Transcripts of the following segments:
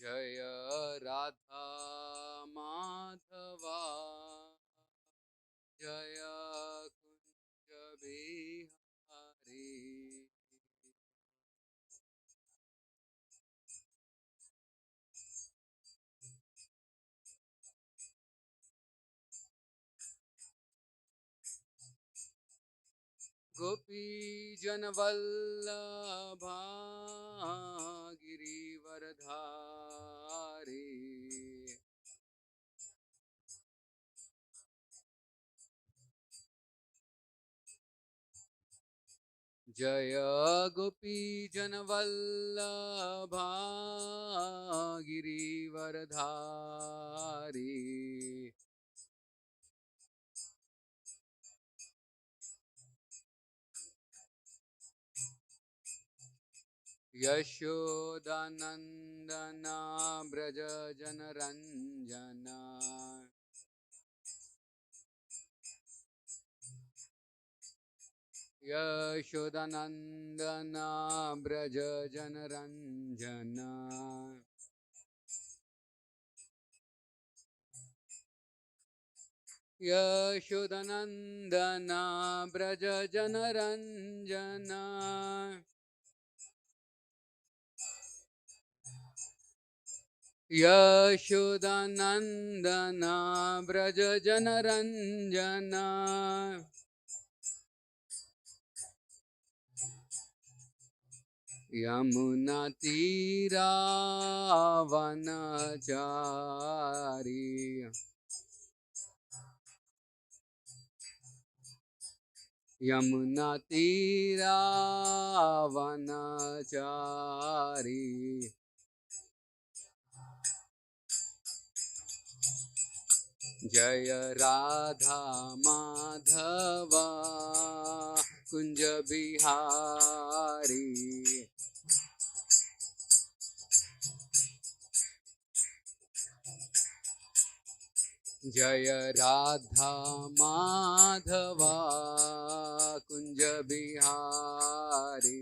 जय राधा माधवा जय कुंज बिहारी। गोपी जनवल्लभा गिरिवरधारी। जय गोपी जनवल्लभा गिरिवरधारी। यशोदानन्दना व्रज जनरञ्जना। यशोदानन्दना व्रज जनरञ्जना। यशोदानन्दना व्रज जनरञ्जना। यशोदानन्दना व्रज जनरञ्जना। यमुनातीरावनचारी। यमुनातीरावनचारी। जय राधा माधवा कुंज बिहारी। जय राधा माधवा कुंज बिहारी।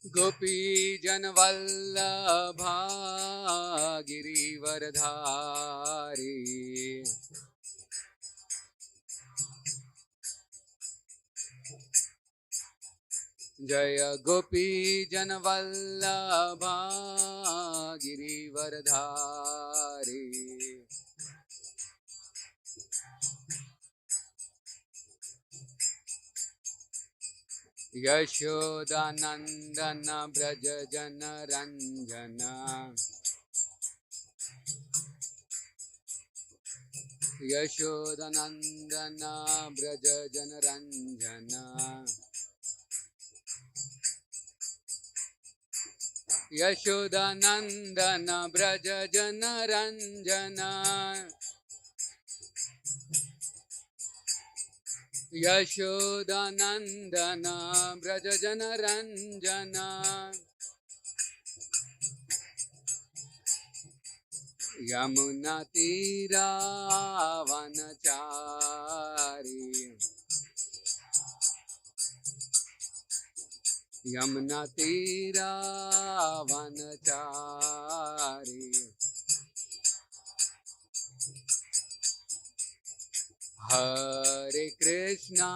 गोपी जनवल्लभा गिरिवरधारी। जय गोपी जनवल्लभा गिरिवरधारी। यशोदानन्दन व्रज जनरञ्जना। यशोदानन्दन व्रज जनरञ्जना। यशोदानन्दन व्रज जनरञ्जना। यशोदानन्दन व्रज जनरञ्जना। यमुनातीरावनचारी। यमुनातीरावनचारी। हरे कृष्णा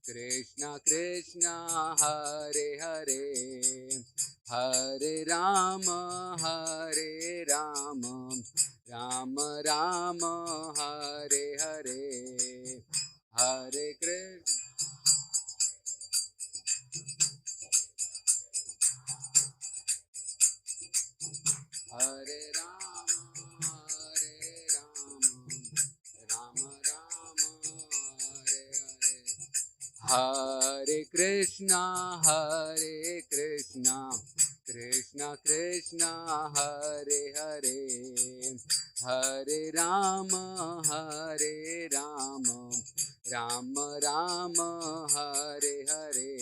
कृष्णा कृष्णा हरे हरे। हरे राम राम राम हरे हरे। हरे कृष्ण हरे राम राम राम हरे हरे। हरे कृष्णा कृष्णा कृष्णा हरे हरे। हरे Ram Ram Ram Hare Hare.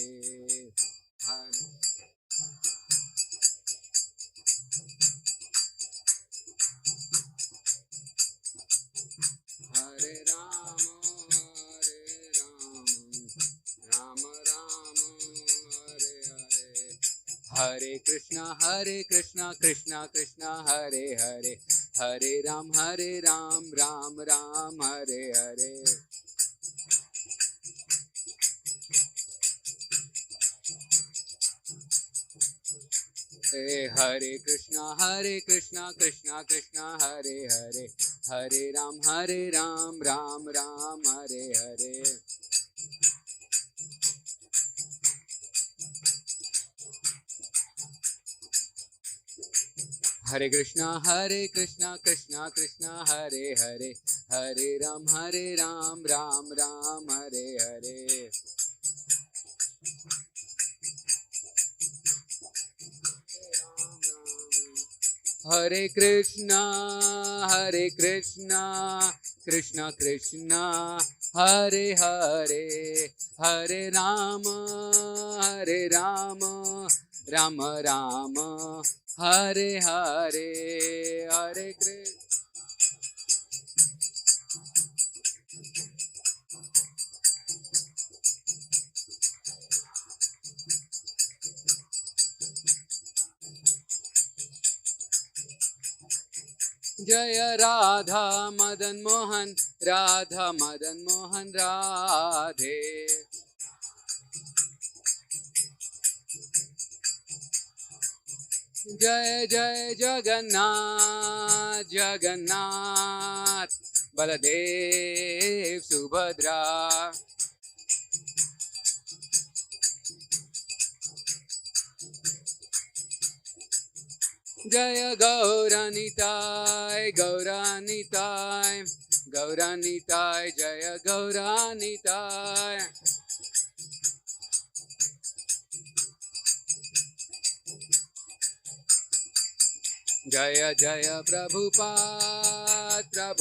Hare Hare Ram Krishna Krishna Krishna Hare Hare, Hare Ram Ram Ram Hare Hare. Hare Krishna Krishna Krishna Hare Hare, Hare Ram Ram Ram Hare Hare. Hare Krishna Krishna Krishna Hare Hare, Hare Ram Ram Ram Hare Hare. Hare Krishna Krishna Krishna Hare Hare, Hare Rama Rama Rama Hare Hare. Hare Krishna Jaya Radha Madan Mohan Radhe. Jaya Jaya Jagannath Baladev Subhadra. Jaya Gauranitai Jaya Gauranitai. Jaya Jaya Prabhupada.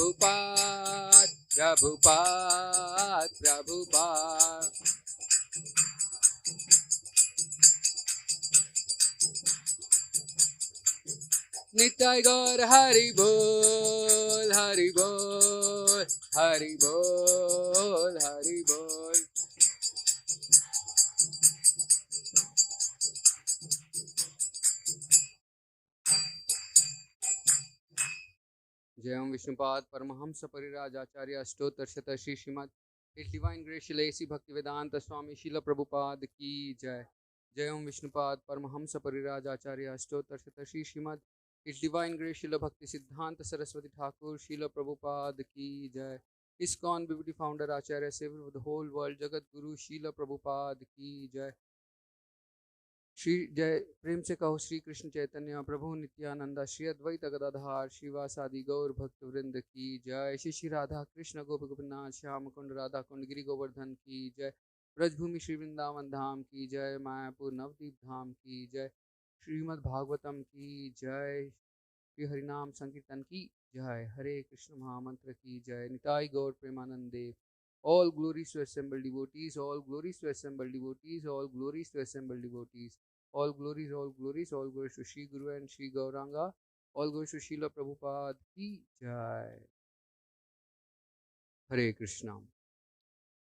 Nitai Gaur Hari Bol Hari Bol Hari Bol Hari Bol. Jayam Vishnupad Paramahamsa Parirajacharya Ashtotar Shata Shri Srimad His Divine Grace Shilesi Bhaktivedanta Swami Srila Prabhupada Ki Jai. Jayam Vishnupad Paramahamsa Parirajacharya Ashtotar Shata Shri Srimad His Divine Grace Srila Bhakti Siddhanta Saraswati Thakur Srila Prabhupada Ki Jai. Iskcon Beauty Founder Acharya Savior of the whole world Jagat Guru Srila Prabhupada Ki Jai. Shri जय प्रेम से कहो श्री कृष्ण चैतन्य प्रभु नित्यानंदा श्री अद्वैत गदाधार श्रीवासादि गौर भक्त वृंद की जय। श्री श्री राधा कृष्ण गोप गोपनाथ श्याम कुंड राधा कुंड गिरि गोवर्धन की जय। ब्रजभूमि श्री वृंदावन धाम की जय। मायापुर नवदीप धाम की जय। श्रीमद् भागवतम की जय। श्री हरिनाम संकीर्तन की जय। हरे कृष्ण महामंत्र की जय। निताई गौर प्रेमानंदे। All glories to assembled devotees, all glories to assembled devotees, all glories to assembled devotees. All glories, all glories, all glories to Shri Guru and Shri Gauranga. All glories to Srila Prabhupada ki jai. Hare Krishna.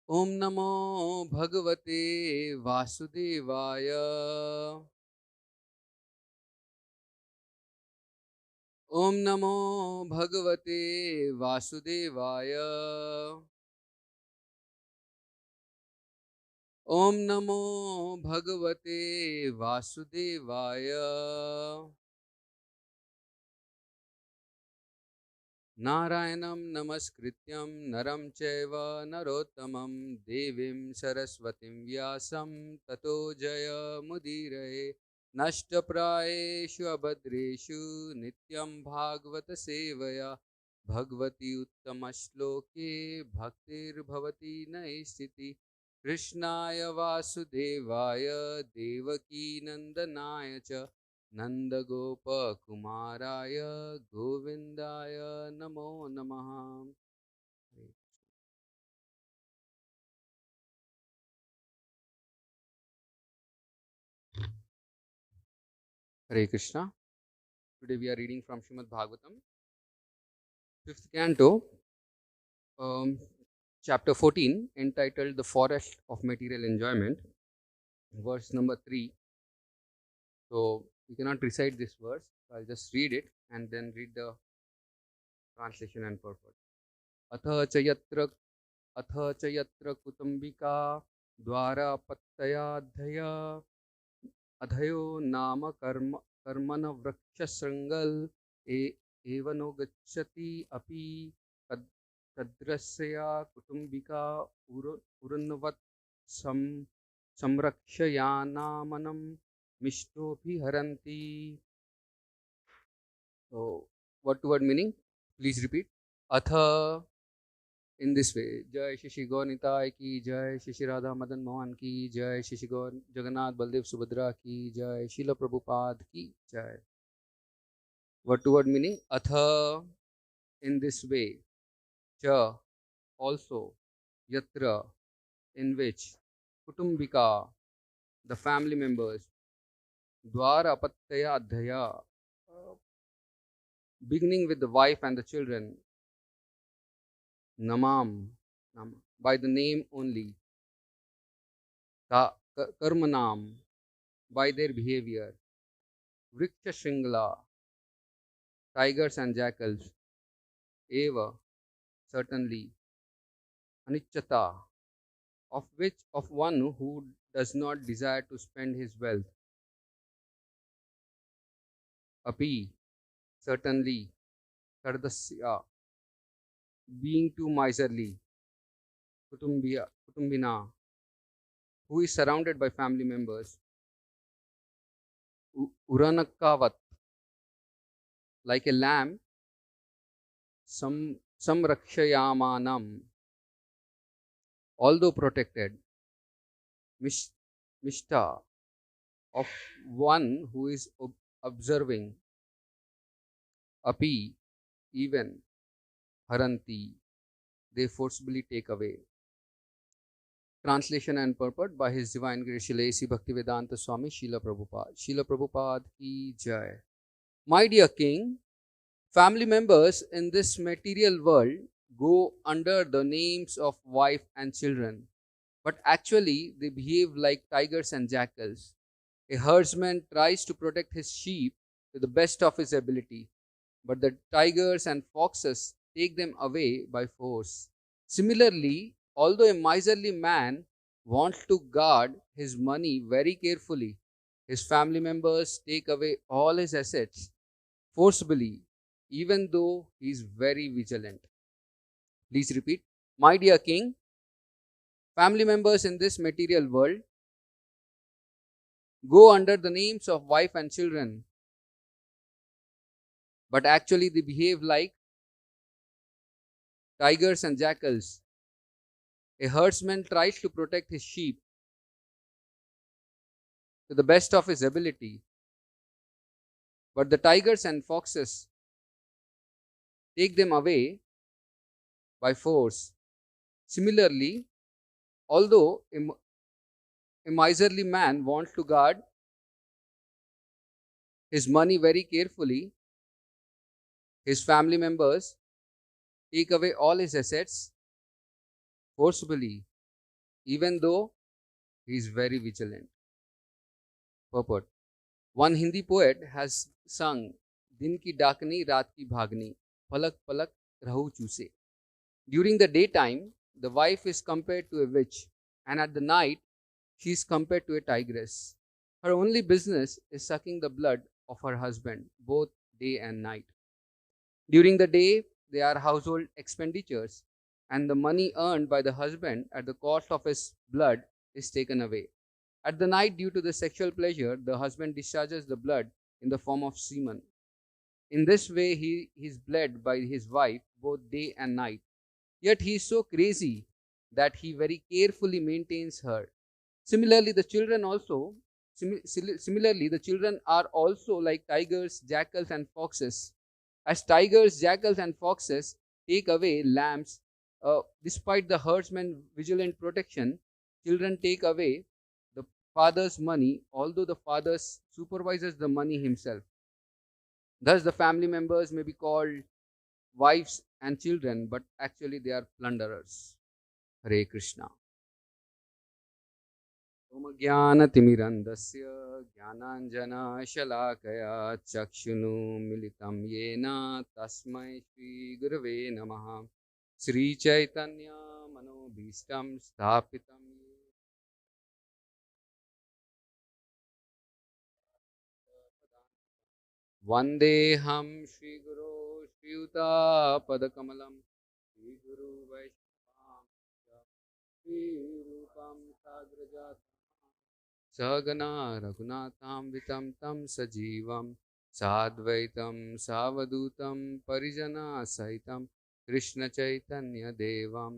Om Namo Bhagavate Vasudevaya. Om Namo Bhagavate Vasudevaya. Om Namo Bhagavate Vasudevaya. Narayanam Namaskrityam Naram Chaiva Narottamam Devim Saraswatim Vyasam Tato Jaya Mudiraye. Nashtaprayeshu Abhadreshu Nityam Bhagavata Sevaya. Bhagavati Uttamaśloke Bhaktir Bhavati Naistiti. Krishnaya Vasudevaya Devaki Nandanaya Cha. Nanda Gopa Kumaraya Govindaya Namo Namaha. Hare Krishna. Today we are reading from Srimad Bhagavatam, 5th canto, chapter 14, entitled The Forest of Material Enjoyment, verse number 3. So We cannot recite this verse. So I'll just read it and then read the translation and purport. अथ च यत्र कुटुम्बिका द्वारपत्तयाधय अधयो नाम कर्मण वृक्षशृङ्गल एव no गच्छति अपि तद्रस्या कुटुम्बिका उरुन्वत् संरक्षयानामनं मिष्टोऽपि हरन्ति. So, what word meaning? Please repeat. Atha, in this way. Jai Shri Gaur Nitai ki Jai, Shri Radha Madan Mohan ki Jai, Shri Gaur Jagannath Baldev Subhadra ki Jai, Srila Prabhupada ki Jai. What word meaning? Atha, in this way. Cha, also. Yatra, in which. Kutumbika, the family members. Dwara Pattaya Adhaya, beginning with the wife and the children. Namam, by the name only. Karmanam, by their behavior. Vriksha Shringla, tigers and jackals. Eva, certainly. Anichata, of one who does not desire to spend his wealth. Api, certainly. Kardasya, being too miserly. Kutumbina, who is surrounded by family members. Uranakavat, like a lamb. Samrakshayamanam, although protected. Mishta, of one who is observing. Api, even. Haranti, they forcibly take away. Translation and purport by His Divine Grace Srila A.C. Bhaktivedanta Swami Srila Prabhupada. Srila Prabhupada ki Jai. My dear King, family members in this material world go under the names of wife and children, but actually they behave like tigers and jackals. A herdsman tries to protect his sheep to the best of his ability, but the tigers and foxes take them away by force. Similarly, although a miserly man wants to guard his money very carefully, his family members take away all his assets forcibly, even though he is very vigilant. Please repeat. My dear King, family members in this material world go under the names of wife and children, but actually they behave like tigers and jackals. A herdsman tries to protect his sheep to the best of his ability, but the tigers and foxes take them away by force. Similarly, although a miserly man wants to guard his money very carefully, his family members take away all his assets forcibly, even though he is very vigilant. Purport. One Hindi poet has sung, Din ki dakni, raat ki bhagni, palak palak rahu chuse. During the daytime, the wife is compared to a witch, and at the night, she is compared to a tigress. Her only business is sucking the blood of her husband, both day and night. During the day, they are household expenditures, and the money earned by the husband at the cost of his blood is taken away. At the night, due to the sexual pleasure, the husband discharges the blood in the form of semen. In this way, he is bled by his wife both day and night. Yet he is so crazy that he very carefully maintains her. Similarly, the children are also like tigers, jackals, and foxes. As tigers, jackals, and foxes take away lambs, despite the herdsman's vigilant protection, children take away the father's money, although the father supervises the money himself. Thus, the family members may be called wives and children, but actually they are plunderers. Hare Krishna. ज्ञानतिमिरन्धस्य ज्ञानाञ्जनशलाकया चक्षुरुन्मिलितं येन तस्मै श्रीगुरवे नमः। श्रीचैतन्यमनोभीष्टं स्थापितं वन्देऽहं श्रीगुरो श्रीयुतापदकमलं श्रीगुरुवैष्णवां श्रीरूपं साग्रजातं सहगना रघुनाथान्वितं तं सजीवं साद्वैतं सावधूतं परिजनसहितं कृष्णचैतन्यदेवं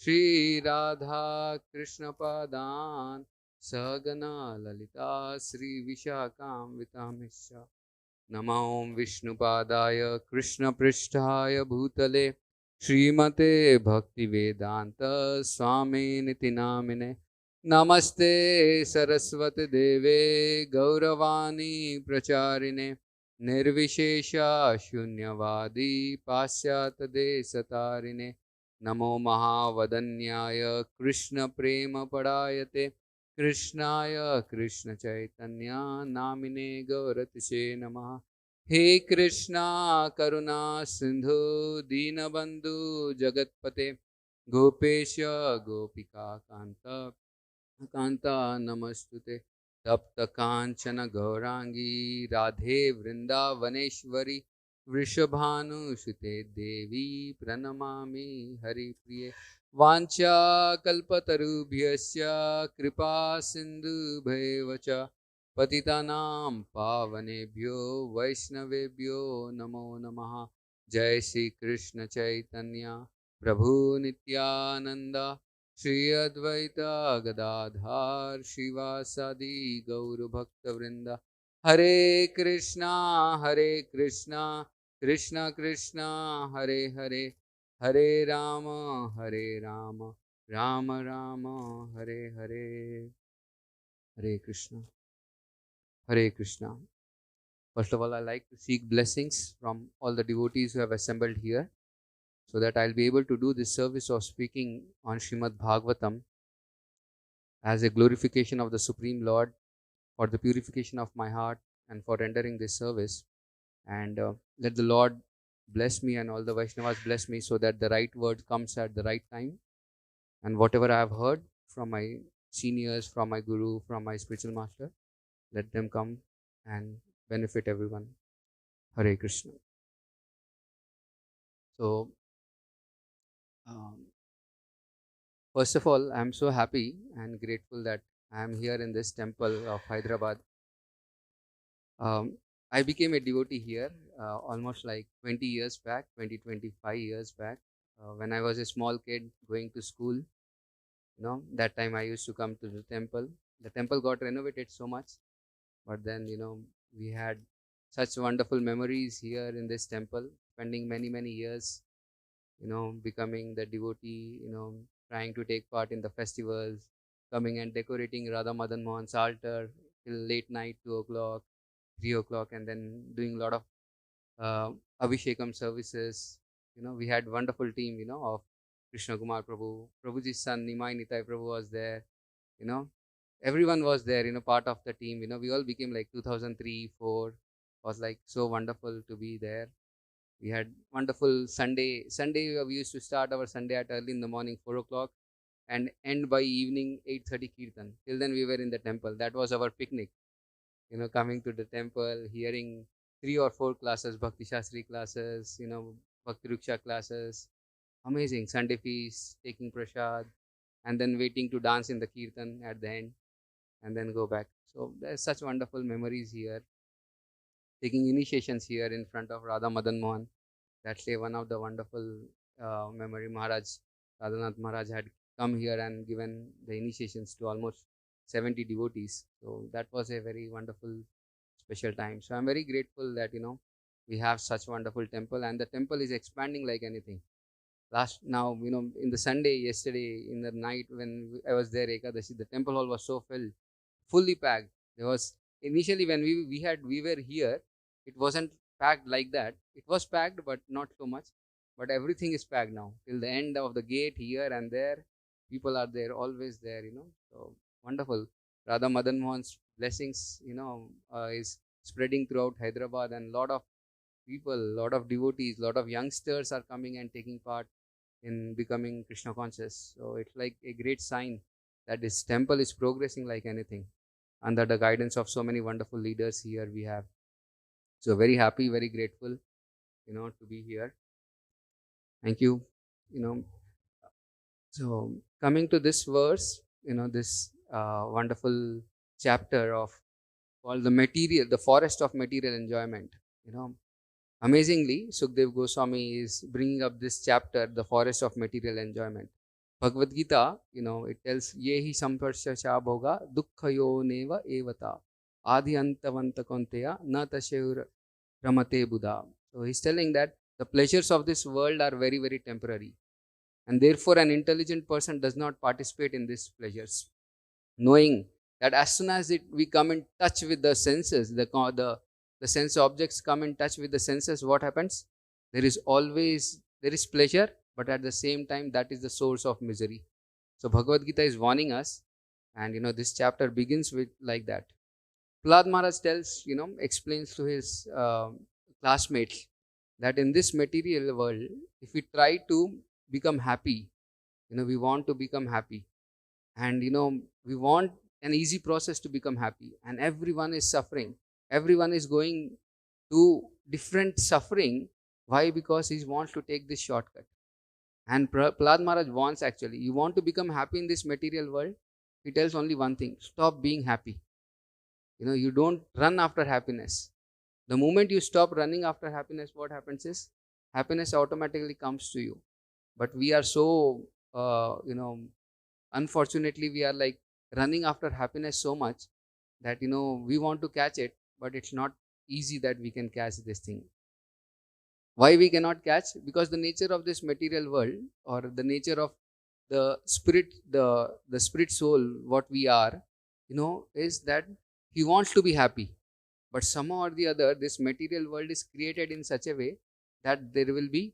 श्रीराधा कृष्णपादान् सहगना ललिता श्रीविशाखान्वितांश्च नमो विष्णुपादाय कृष्णपृष्ठाय भूतले श्रीमते भक्तिवेदांत स्वामिनिति नामिने नमस्ते सरस्वती देवे गौरवाणी प्रचारिणे निर्विशेषा शून्यवादी पाश्चात्य देशतारिणे नमो महावदन्याय कृष्ण प्रेम परायते कृष्णाय कृष्ण चैतन्य नामिने गौरतिसे नमः। हे कृष्णा करुणा सिंधु दीनबंधु जगतपते गोपेश गोपिका कांत कांता नमस्तुते तप्त कांचन गौरांगी राधे वृंदावनेश्वरी वृषभानुसुते देवी प्रणमामि हरिप्रिये वाञ्छाकल्पतरुभ्यश्च कृपा सिन्धुभ्येव च पतितानां पावनेभ्यो वैष्णवेभ्यो नमो नमः। जय श्री कृष्ण चैतन्य प्रभु नित्यानंद श्री अद्वैता गदाधार श्रीवासादि गौरभक्तवृंद हरे कृष्णा कृष्णा कृष्णा हरे हरे हरे राम राम राम हरे हरे। हरे कृष्णा हरे Krishna. First of all, I like to seek blessings from all the devotees who have assembled here, so that I'll be able to do this service of speaking on Srimad Bhagavatam as a glorification of the Supreme Lord, for the purification of my heart, and for rendering this service. And let the Lord bless me and all the Vaishnavas bless me, so that the right word comes at the right time. And whatever I have heard from my seniors, from my guru, from my spiritual master, let them come and benefit everyone. Hare Krishna. So, first of all, I am so happy and grateful that I am here in this temple of Hyderabad. I became a devotee here almost like 20 years back, 25 years back, when I was a small kid going to school. That time I used to come to the temple. The temple got renovated so much, but then, we had such wonderful memories here in this temple, spending many years, becoming the devotee, trying to take part in the festivals, coming and decorating Radha Madan Mohan's altar till late night, 2 o'clock, 3 o'clock, and then doing a lot of uh, Abhishekam services. We had wonderful team, of Krishna Kumar Prabhu, Prabhuji's son Nimai Nitai Prabhu was there. You know, everyone was there. Part of the team. We all became like 2003, 4. Was like so wonderful to be there. We had wonderful Sunday. Sunday we used to start our Sunday at early in the morning, 4 o'clock, and end by evening 8:30 kirtan. Till then we were in the temple. That was our picnic. Coming to the temple, hearing 3 or 4 classes, Bhakti Shastri classes, Bhakti Ruksha classes, amazing Sunday feast, taking prasad, and then waiting to dance in the kirtan at the end, and then go back. So there's such wonderful memories here. Taking initiations here in front of Radha Madan Mohan. That's one of the wonderful memory. Radhanath Maharaj had come here and given the initiations to almost 70 devotees. So that was a very wonderful, special time. So I'm very grateful that, we have such wonderful temple, and the temple is expanding like anything. Now, in the Sunday, yesterday, in the night when I was there, Ekadashi, the temple hall was so filled, fully packed. There was initially when we were here, it wasn't packed like that. It was packed, but not so much. But everything is packed now till the end of the gate, here and there. People are there, always there. So wonderful. Radha Madan Mohan's blessings, is spreading throughout Hyderabad, and lot of people, lot of devotees, lot of youngsters are coming and taking part in becoming Krishna conscious. So it's like a great sign that this temple is progressing like anything under the guidance of so many wonderful leaders here we have. So very happy, very grateful, to be here. Thank you. You know, so coming to this verse, this wonderful chapter of called the forest of material enjoyment. You know, Amazingly, Sukdev Goswami is bringing up this chapter, the forest of material enjoyment. Bhagavad Gita, it tells, Yehi samparshya bhoga dukkhayo neva evata adi antavanta konteya na tashev ramate buddha. So he's telling that the pleasures of this world are very, very temporary. And therefore, an intelligent person does not participate in these pleasures, knowing that as soon as we come in touch with the senses, the sense objects come in touch with the senses, what happens? There is pleasure, but at the same time, that is the source of misery. So Bhagavad Gita is warning us, and this chapter begins with like that. Prahlad Maharaj explains to his classmates that in this material world, if we try to become happy, we want to become happy, and we want an easy process to become happy, and everyone is suffering, everyone is going to different suffering. Why? Because he wants to take this shortcut. And Prahlad Maharaj wants, actually, you want to become happy in this material world, he tells only one thing: stop being happy. You don't run after happiness. The moment you stop running after happiness, what happens is happiness automatically comes to you. But we are so unfortunately, we are like running after happiness so much that we want to catch it, but it's not easy that we can catch this thing. Why we cannot catch? Because the nature of this material world, or the nature of the spirit, the spirit soul, what we are, is that he wants to be happy. But somehow or the other, this material world is created in such a way that there will be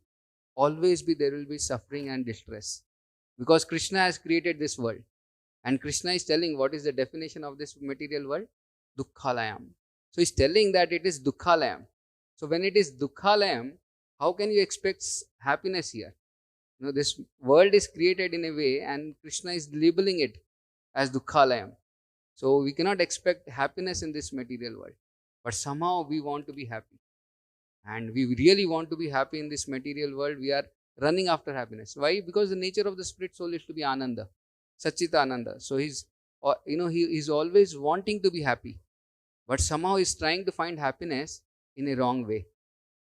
suffering and distress, because Krishna has created this world. And Krishna is telling what is the definition of this material world: Dukkhalayam. So he's telling that it is Dukkhalayam. So when it is Dukkhalayam, how can you expect happiness here? This world is created in a way, and Krishna is labeling it as Dukkhalayam. So we cannot expect happiness in this material world. But somehow we want to be happy. And we really want to be happy in this material world. We are running after happiness. Why? Because the nature of the spirit soul is to be Ananda, Satchita Ananda. So he's always wanting to be happy, but somehow he's trying to find happiness in a wrong way.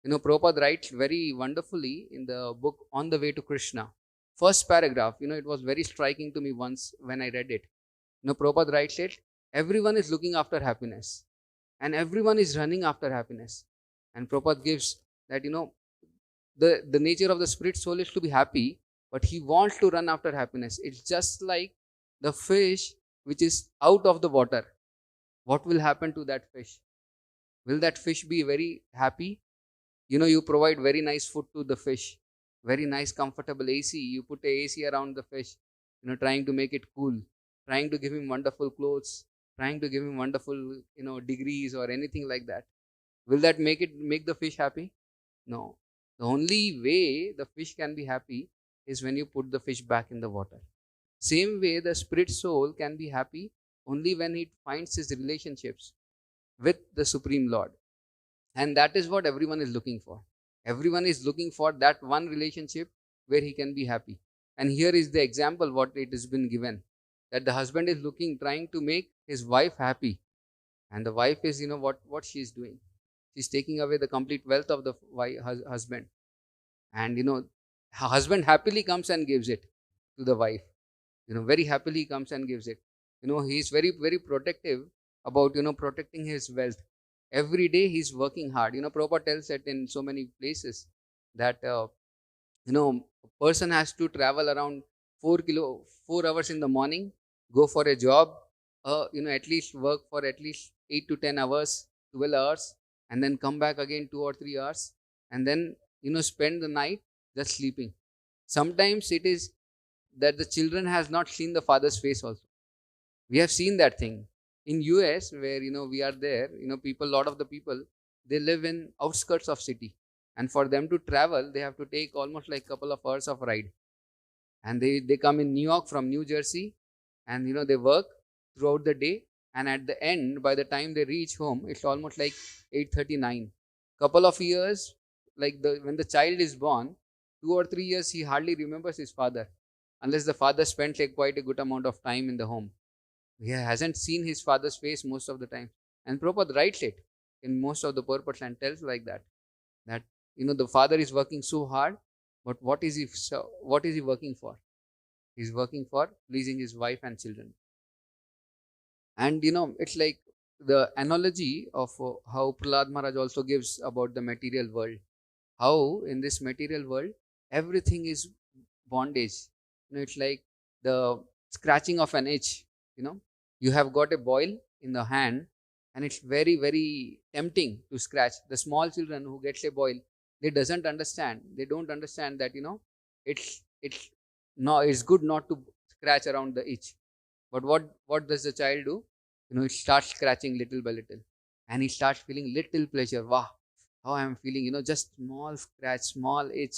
Prabhupada writes very wonderfully in the book On the Way to Krishna. First paragraph, it was very striking to me once when I read it. Prabhupada writes it, everyone is looking after happiness and everyone is running after happiness. And Prabhupada gives that, the nature of the spirit soul is to be happy, but he wants to run after happiness. It's just like the fish which is out of the water. What will happen to that fish? Will that fish be very happy? You provide very nice food to the fish, very nice comfortable AC. You put a AC around the fish, trying to make it cool, trying to give him wonderful clothes, trying to give him wonderful, degrees or anything like that. Will that make the fish happy? No. The only way the fish can be happy is when you put the fish back in the water. Same way, the spirit soul can be happy only when it finds his relationships with the Supreme Lord. And that is what everyone is looking for. Everyone is looking for that one relationship where he can be happy. And here is the example what it has been given, that the husband is trying to make his wife happy. And the wife is, what she is doing. She's taking away the complete wealth of the husband. And, her husband happily comes and gives it to the wife. Very happily comes and gives it. He is very, very protective about, protecting his wealth. Every day he's working hard. Prabhupada tells it in so many places that, a person has to travel around 4 hours in the morning, go for a job, at least work for at least 8 to 10 hours, 12 hours, and then come back again 2 or 3 hours, and then, spend the night just sleeping. Sometimes it is that the children has not seen the father's face also, We have seen that thing. In US, where, we are there, lot of the people, they live in outskirts of city. And for them to travel, they have to take almost like couple of hours of ride. And they come in New York from New Jersey, and they work throughout the day, and at the end, by the time they reach home, it's almost like 8:39. Couple of years, like when the child is born, 2 or 3 years he hardly remembers his father, unless the father spent like quite a good amount of time in the home. He hasn't seen his father's face most of the time. And Prabhupada writes it in most of the purports and tells like that the father is working so hard, but what is he working for? He's working for pleasing his wife and children. And it's like the analogy of how Prahlad Maharaj also gives about the material world. How in this material world everything is bondage. It's like the scratching of an itch. You have got a boil in the hand, and it's very, very tempting to scratch. The small children who gets a boil, they don't understand that it's no, it's good not to scratch around the itch. But what does the child do? It starts scratching little by little, and he starts feeling little pleasure. Wow, how I am feeling, just small scratch, small itch,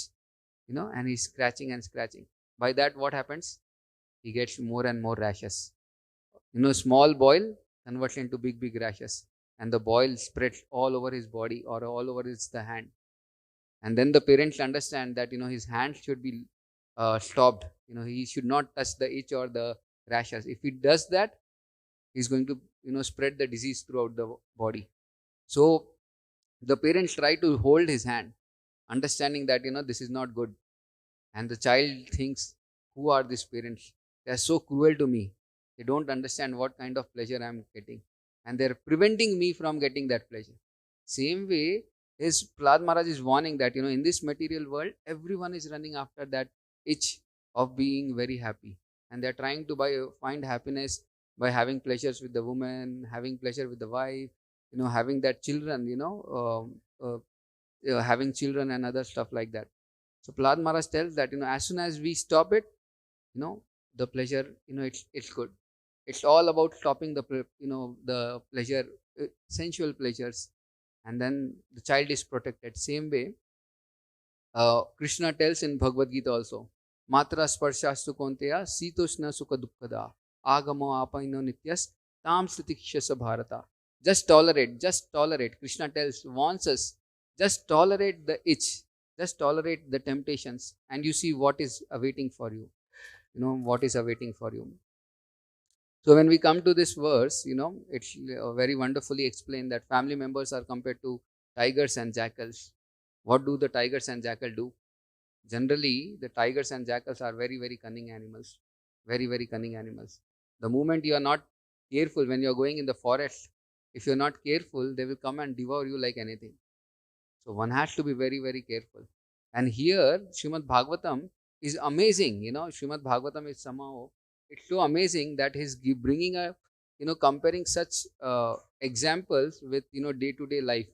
and he's scratching and scratching. By that, what happens? He gets more and more rashes. Small boil converts into big, big rashes, and the boil spreads all over his body or all over the hand. And then the parents understand that his hand should be stopped. He should not touch the itch or the rashes. If he does that, he's going to spread the disease throughout the body. So the parents try to hold his hand, understanding that this is not good. And the child thinks, who are these parents? They are so cruel to me. They don't understand what kind of pleasure I am getting, and they're preventing me from getting that pleasure. Same way, his Prahlad Maharaj is warning that in this material world, everyone is running after that itch of being very happy, and they're trying to find happiness by having pleasures with the woman, having pleasure with the wife, having that children, having children and other stuff like that. So Prahlad Maharaj tells that as soon as we stop it, the pleasure, it's good. It's all about stopping the pleasure, sensual pleasures, and then the child is protected. Same way, Krishna tells in Bhagavad Gita also, Matra sparshastu konteya sitoshna sukha dukkada agamo apaino nityas tam sutikshasa bharata. Just tolerate. Krishna warns us, just tolerate the itch, just tolerate the temptations, and you see what is awaiting for you. What is awaiting for you. So when we come to this verse, it's very wonderfully explained that family members are compared to tigers and jackals. What do the tigers and jackal do? Generally, the tigers and jackals are very, very cunning animals. Very, very cunning animals. The moment you are not careful, when you are going in the forest, if you are not careful, they will come and devour you like anything. So one has to be very, very careful. And here, Srimad Bhagavatam is amazing. Srimad Bhagavatam is somehow, it's so amazing that he's bringing a, comparing such examples with, day-to-day life.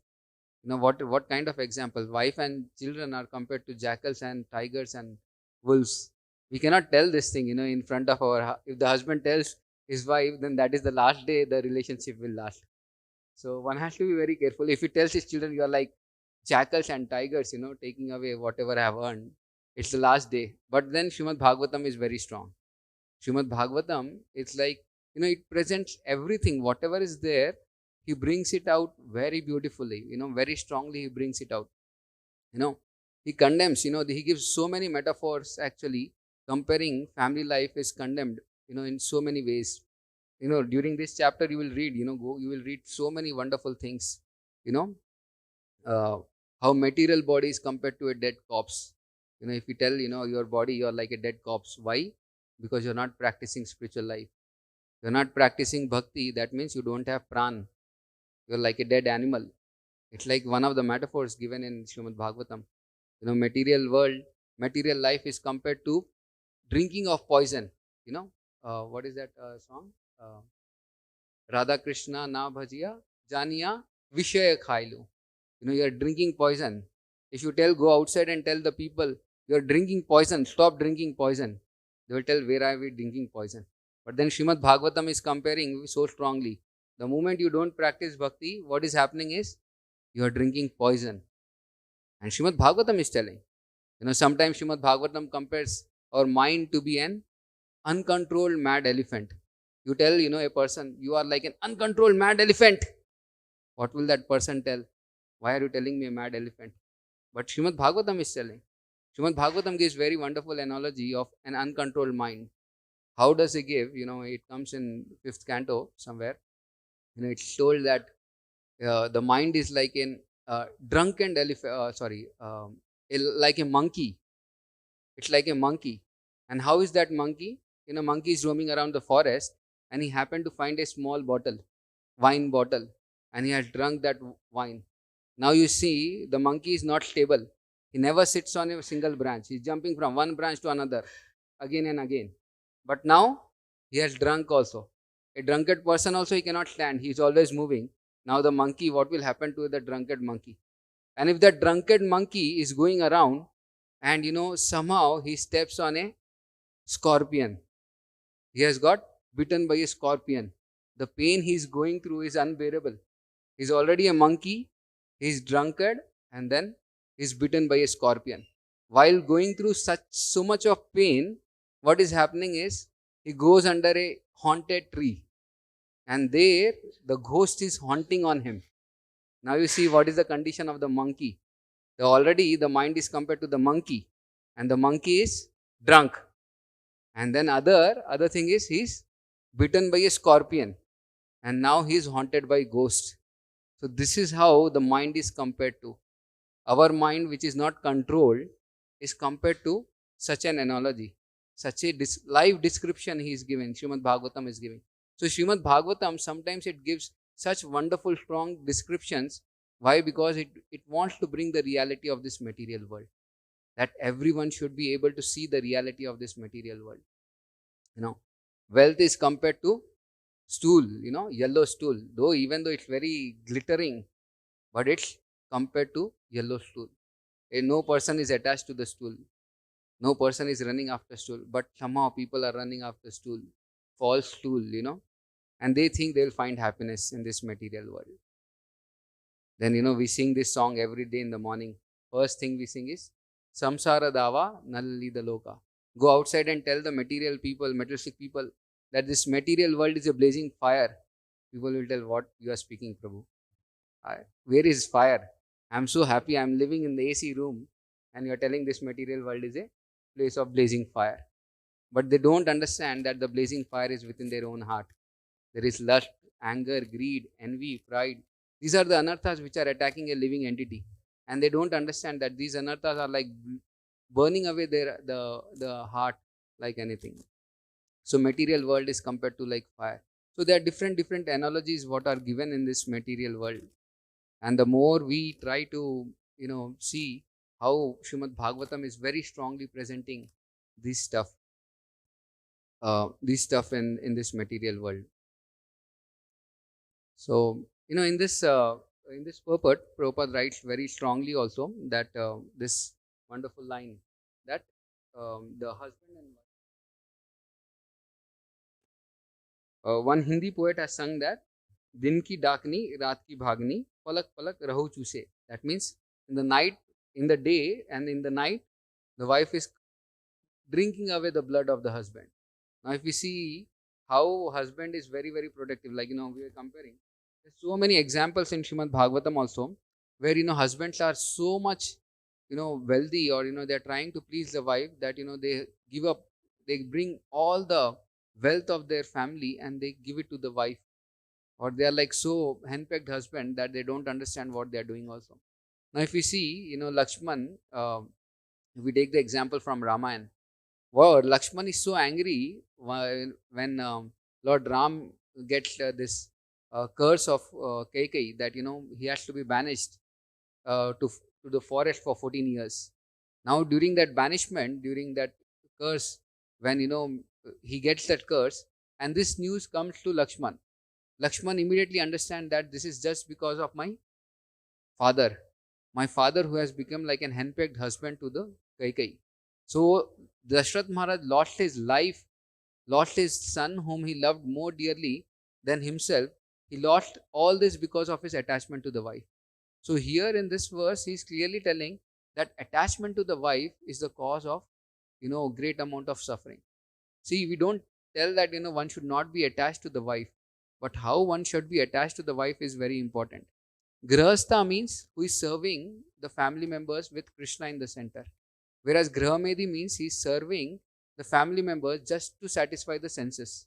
What kind of examples? Wife and children are compared to jackals and tigers and wolves. We cannot tell this thing, in front of if the husband tells his wife, then that is the last day the relationship will last. So one has to be very careful. If he tells his children, you are like jackals and tigers, taking away whatever I have earned, it's the last day. But then Srimad Bhagavatam is very strong. Srimad Bhagavatam, it's like, it presents everything, whatever is there, he brings it out very beautifully, very strongly he brings it out. He condemns, he gives so many metaphors actually, comparing family life is condemned, in so many ways. During this chapter you will read, you will read so many wonderful things, how material body is compared to a dead corpse. If you tell, your body, you're like a dead corpse. Why? Because you're not practicing spiritual life. You're not practicing bhakti. That means you don't have prana. You're like a dead animal. It's like one of the metaphors given in Srimad Bhagavatam. Material world, material life is compared to drinking of poison. What is that song? Radha Krishna na bhajiya, janiya vishaya khailu. You're drinking poison. If you go outside and tell the people, you're drinking poison, stop drinking poison. They will tell, where are we drinking poison? But then Srimad Bhagavatam is comparing so strongly. The moment you don't practice bhakti, what is happening is you are drinking poison. And Srimad Bhagavatam is telling. Sometimes Srimad Bhagavatam compares our mind to be an uncontrolled mad elephant. You tell, a person, you are like an uncontrolled mad elephant. What will that person tell? Why are you telling me a mad elephant? But Srimad Bhagavatam is telling. Srimad Bhagavatam gives very wonderful analogy of an uncontrolled mind. How does it give? It comes in 5th canto somewhere. It's told that the mind is like an drunken elephant, like a monkey. It's like a monkey. And how is that monkey? Monkey is roaming around the forest and he happened to find a small bottle, wine bottle, and he has drunk that wine. Now you see, the monkey is not stable. He never sits on a single branch. He's jumping from one branch to another again and again. But now he has drunk also. A drunkard person also, he cannot stand. He is always moving. Now the monkey, what will happen to the drunkard monkey? And if that drunkard monkey is going around and somehow he steps on a scorpion, he has got bitten by a scorpion, the pain he is going through is unbearable. He is already a monkey, he is drunkard, and then he is bitten by a scorpion. While going through so much of pain, what is happening is he goes under a haunted tree, and there the ghost is haunting on him. Now you see what is the condition of the monkey. Already the mind is compared to the monkey, and the monkey is drunk. And then other thing is he's bitten by a scorpion, and now he is haunted by ghosts. So this is how the mind is compared to. Our mind, which is not controlled, is compared to such an analogy, such a live description he is giving, Srimad Bhagavatam is giving. So Srimad Bhagavatam, sometimes it gives such wonderful, strong descriptions. Why? Because it wants to bring the reality of this material world. That everyone should be able to see the reality of this material world. Wealth is compared to stool, yellow stool. Even though it's very glittering, but it's compared to yellow stool. No person is attached to the stool. No person is running after stool. But somehow people are running after stool. False stool, and they think they'll find happiness in this material world. Then, we sing this song every day in the morning. First thing we sing is Samsara Dava Nalli Loka. Go outside and tell the material people, materialistic people, that this material world is a blazing fire. People will tell, what you are speaking, Prabhu? Where is fire? I'm so happy. I'm living in the AC room, and you're telling this material world is a place of blazing fire. But they don't understand that the blazing fire is within their own heart. There is lust, anger, greed, envy, pride. These are the anarthas which are attacking a living entity. And they don't understand that these anarthas are like burning away the heart like anything. So material world is compared to like fire. So there are different analogies what are given in this material world. And the more we try to, see how Srimad Bhagavatam is very strongly presenting this stuff in this material world. So, in this purport, Prabhupada writes very strongly also that this wonderful line that the husband and wife. One Hindi poet has sung that Din ki dakni, raat ki bhagni, palak palak rahu chuse. That means in the night, in the day and in the night, the wife is drinking away the blood of the husband. Now, if we see how husband is very, very protective, like, we are comparing. There's so many examples in Srimad Bhagavatam also, where, husbands are so much, wealthy, or, they're trying to please the wife that, they give up, they bring all the wealth of their family and they give it to the wife. Or they are like so henpecked husband that they don't understand what they are doing also. Now, if we see, Lakshman, if we take the example from Ramayana, wow, Lakshman is so angry when Lord Ram gets this curse of Kaikai that, he has to be banished to the forest for 14 years. Now, during that banishment, during that curse, when, he gets that curse, and this news comes to Lakshman. Lakshman immediately understands that this is just because of my father who has become like an henpecked husband to the Kaikai. So Dashrath Maharaj lost his life lost his son whom he loved more dearly than himself. He lost all this because of his attachment to the wife. So here in this verse, he is clearly telling that attachment to the wife is the cause of, great amount of suffering. See, we don't tell that, one should not be attached to the wife, but how one should be attached to the wife is very important. Grahastha means who is serving the family members with Krishna in the center. Whereas Grahamedi means he is serving the family members just to satisfy the senses.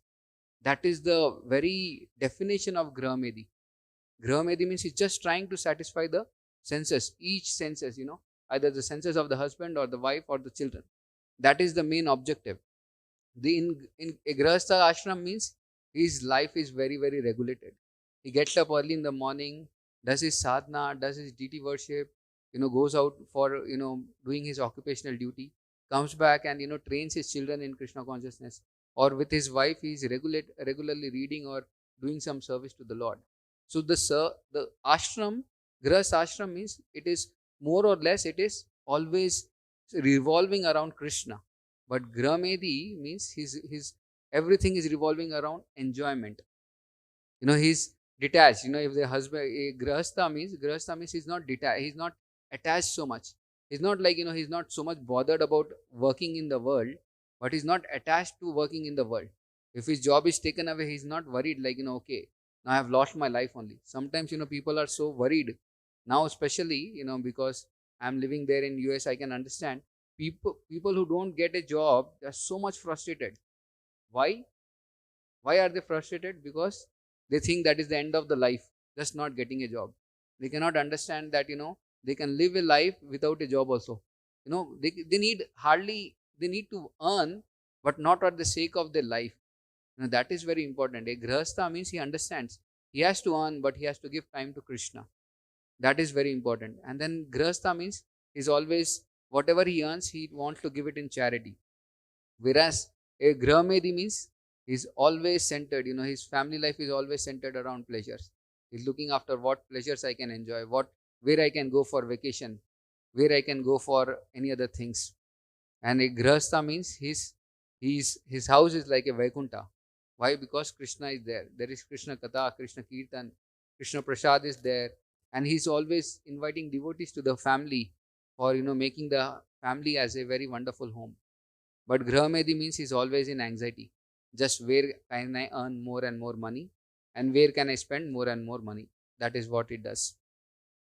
That is the very definition of Grahamedi. Grahamedi means he's just trying to satisfy the senses, each senses, either the senses of the husband or the wife or the children. That is the main objective. In a Grahastha ashram means his life is very, very regulated. He gets up early in the morning, does his sadhana, does his deity worship, goes out for, doing his occupational duty, comes back and, trains his children in Krishna consciousness. Or with his wife, he is regularly reading or doing some service to the Lord. So the ashram, Grahastha ashram means it is more or less, it is always revolving around Krishna. But Grahamedi means his everything is revolving around enjoyment. He's detached. If the husband, Grahastha means he's not detached, he's not attached so much. He's not like, he's not so much bothered about working in the world, but he's not attached to working in the world. If his job is taken away, he's not worried like, okay, now I have lost my life only. Sometimes, people are so worried. Now, especially, because I'm living there in US, I can understand. People who don't get a job, they're so much frustrated. Why? Why are they frustrated? Because they think that is the end of the life, just not getting a job. They cannot understand that, they can live a life without a job also. They need to earn, but not at the sake of their life. That is very important. A Grahastha means he understands. He has to earn, but he has to give time to Krishna. That is very important. And then Grahastha means he's always, whatever he earns, he wants to give it in charity. Whereas a Grahamedi means he's always centered, his family life is always centered around pleasures. He's looking after what pleasures I can enjoy, where I can go for vacation, where I can go for any other things. And a Grahastha means his house is like a Vaikuntha. Why? Because Krishna is there. There is Krishna Katha, Krishna Kirtan, Krishna Prasad is there. And he's always inviting devotees to the family for, making the family as a very wonderful home. But Grahamedi means he's always in anxiety. Just where can I earn more and more money? And where can I spend more and more money? That is what it does.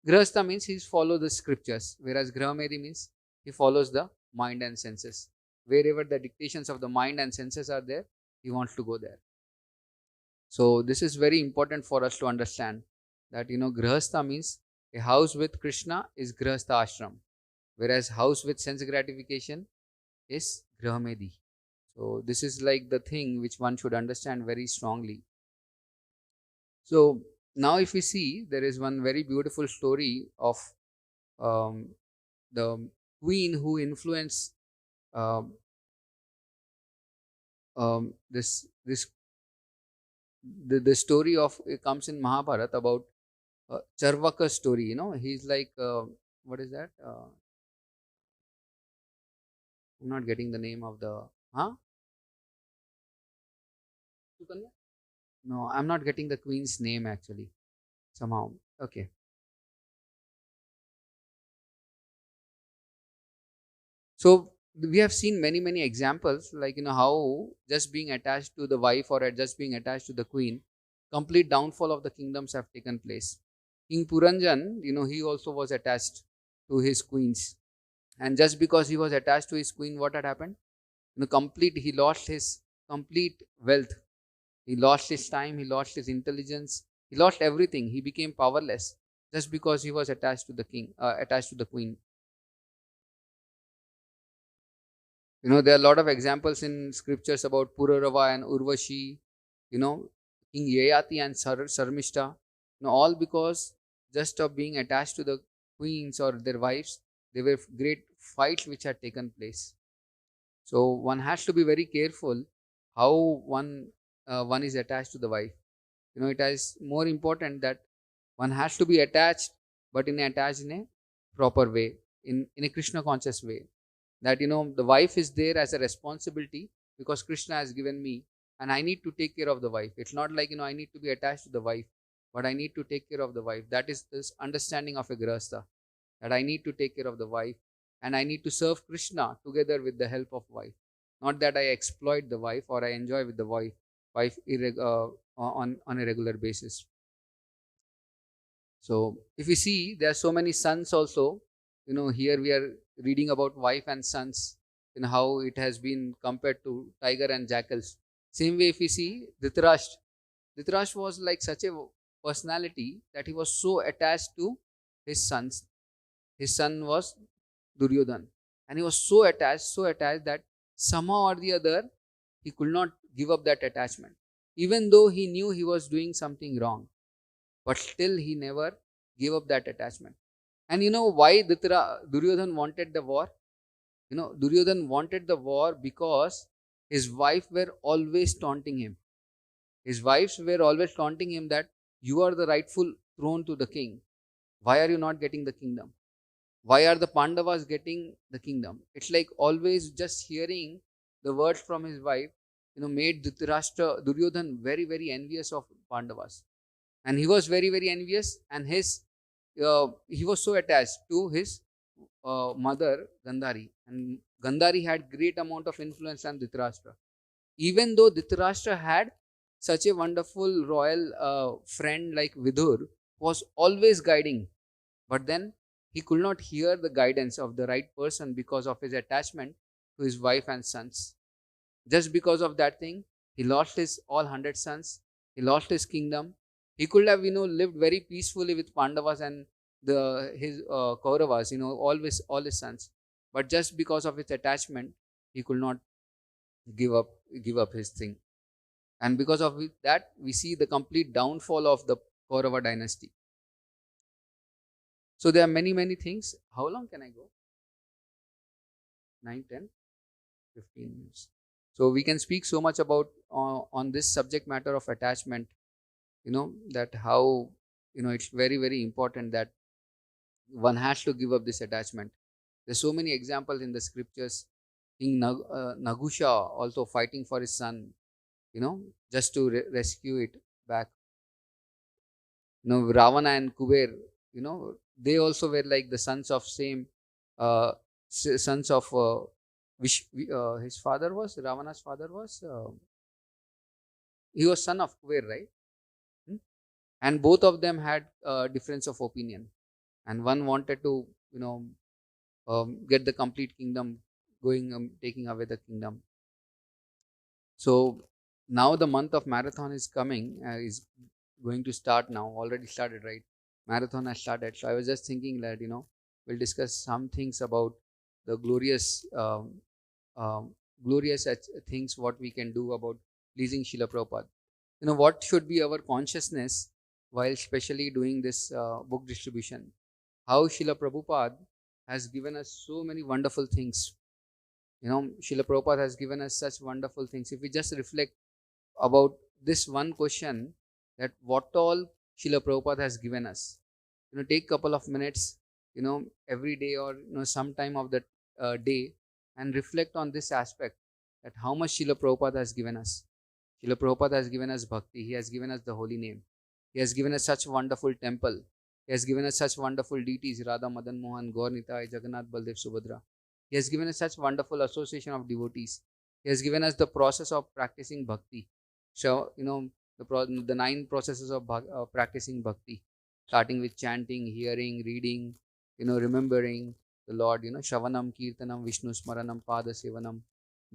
Grahastha means he follows the scriptures. Whereas Grahamedi means he follows the mind and senses. Wherever the dictations of the mind and senses are there, he wants to go there. So this is very important for us to understand that, Grahastha means a house with Krishna is Grahastha ashram. Whereas house with sense gratification is Grahamedi. So this is like the thing which one should understand very strongly. So now if we see, there is one very beautiful story of the queen who influenced the story of, it comes in Mahabharata about Charvaka's story. He's like, what is that? I'm not getting the name of the, No, I'm not getting the queen's name actually, somehow. Okay. So we have seen many examples, like, how just being attached to the wife or just being attached to the queen, complete downfall of the kingdoms have taken place. King Puranjan, he also was attached to his queens. And just because he was attached to his queen, what had happened? He lost his complete wealth. He lost his time, he lost his intelligence, he lost everything. He became powerless just because he was attached to the king, attached to the queen. There are a lot of examples in scriptures about Pururava and Urvashi, King Yayati and Sarmishta, all because just of being attached to the queens or their wives, there were great fights which had taken place. So one has to be very careful how one is attached to the wife. It is more important that one has to be attached, but attached in a proper way, in a Krishna conscious way. That the wife is there as a responsibility because Krishna has given me, and I need to take care of the wife. It's not like, I need to be attached to the wife, but I need to take care of the wife. That is this understanding of a grahastha, that I need to take care of the wife, and I need to serve Krishna together with the help of wife. Not that I exploit the wife or I enjoy with the wife on a regular basis. So if you see, there are so many sons also. Here we are reading about wife and sons, how it has been compared to tiger and jackals. Same way, if you see Dhritarashtra was like such a personality that he was so attached to his sons. His son was Duryodhan, and he was so attached that somehow or the other he could not give up that attachment, even though he knew he was doing something wrong, but still he never gave up that attachment. And you know why Duryodhan wanted the war? Duryodhan wanted the war because his wife were always taunting him. His wives were always taunting him that you are the rightful throne to the king. Why are you not getting the kingdom? Why are the Pandavas getting the kingdom? It's like always just hearing the words from his wife, made Duryodhan very, very envious of Pandavas. And he was very, very envious, and he was so attached to his mother Gandhari, and Gandhari had great amount of influence on Dhritarashtra. Even though Dhritarashtra had such a wonderful royal friend like Vidur, was always guiding, but then he could not hear the guidance of the right person because of his attachment to his wife and sons. Just because of that thing, he lost his all 100 sons. He lost his kingdom. He could have, lived very peacefully with Pandavas and his Kauravas, all his sons. But just because of his attachment, he could not give up his thing. And because of that, we see the complete downfall of the Kaurava dynasty. So there are many, many things. How long can I go? 9, 10, 15 minutes. So we can speak so much about on this subject matter of attachment, that how, it's very, very important that one has to give up this attachment. There's so many examples in the scriptures. King Nagusha also fighting for his son, just to rescue it back. Ravana and Kuber, they also were like the sons of same, sons of his father was, Ravana's father was, he was son of Kuber, right? And both of them had difference of opinion, and one wanted to, get the complete kingdom, taking away the kingdom. So now the month of marathon is coming, is going to start now. Already started, right? Marathon has started. So I was just thinking that, we'll discuss some things about the glorious things what we can do about pleasing Srila Prabhupada. What should be our consciousness while specially doing this book distribution? How Srila Prabhupada has given us so many wonderful things. Srila Prabhupada has given us such wonderful things. If we just reflect about this one question, that what all Srila Prabhupada has given us, take couple of minutes, every day or some time of the day, and reflect on this aspect, that how much Srila Prabhupada has given us. Srila Prabhupada has given us bhakti. He has given us the holy name. He has given us such wonderful temple. He has given us such wonderful deities, Radha, Madan Mohan, Gaur Nitai, Jagannath, Baldev, Subhadra. He has given us such wonderful association of devotees. He has given us the process of practicing bhakti. So, the 9 processes of practicing bhakti, starting with chanting, hearing, reading, remembering the Lord, Shravanam, Kirtanam, Vishnu Smaranam, Pada Sevanam,